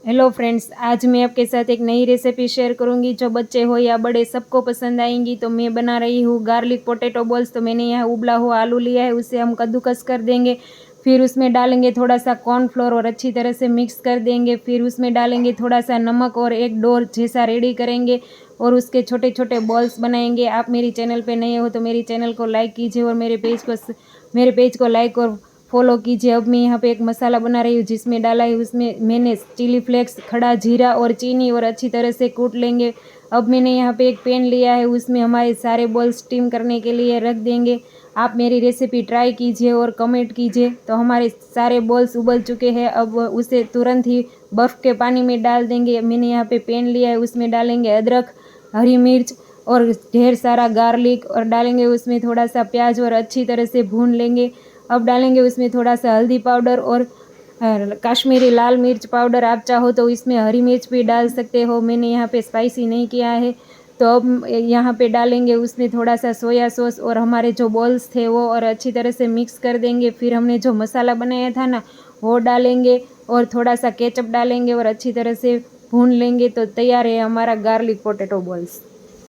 Hello friends, आज मैं आपके साथ एक नई रेसिपी शेयर करूंगी जो बच्चे हो या बड़े सबको पसंद आएंगी। तो मैं बना रही हूँ गार्लिक पोटैटो बॉल्स। तो मैंने यहाँ उबला हुआ आलू लिया है, उसे हम कद्दूकस कर देंगे। फिर उसमें डालेंगे थोड़ा सा कॉर्नफ्लोर और अच्छी तरह से मिक्स कर देंगे। फिर उसमें डालेंगे थोड़ा सा नमक और एक डो जैसा रेडी करेंगे और उसके छोटे छोटे बॉल्स बनाएंगे। आप मेरी चैनल पे नए हो तो मेरी चैनल को लाइक कीजिए और मेरे पेज को लाइक और फॉलो कीजिए। अब मैं यहाँ पे एक मसाला बना रही हूँ जिसमें डाला है उसमें मैंने चिली फ्लेक्स, खड़ा जीरा और चीनी और अच्छी तरह से कूट लेंगे। अब मैंने यहाँ पे एक पैन लिया है, उसमें हमारे सारे बॉल स्टीम करने के लिए रख देंगे। आप मेरी रेसिपी ट्राई कीजिए और कमेंट कीजिए। तो हमारे सारे बॉल्स उबल चुके हैं, अब उसे तुरंत ही बर्फ़ के पानी में डाल देंगे। मैंने यहाँ पे पैन लिया है, उसमें डालेंगे अदरक, हरी मिर्च और ढेर सारा गार्लिक और डालेंगे उसमें थोड़ा सा प्याज और अच्छी तरह से भून लेंगे। अब डालेंगे उसमें थोड़ा सा हल्दी पाउडर और कश्मीरी लाल मिर्च पाउडर। आप चाहो तो इसमें हरी मिर्च भी डाल सकते हो, मैंने यहाँ पे स्पाइसी नहीं किया है। तो अब यहाँ पे डालेंगे उसमें थोड़ा सा सोया सॉस और हमारे जो बॉल्स थे वो, और अच्छी तरह से मिक्स कर देंगे। फिर हमने जो मसाला बनाया था ना वो डालेंगे और थोड़ा सा केचप डालेंगे और अच्छी तरह से भून लेंगे। तो तैयार है हमारा गार्लिक पोटैटो बॉल्स।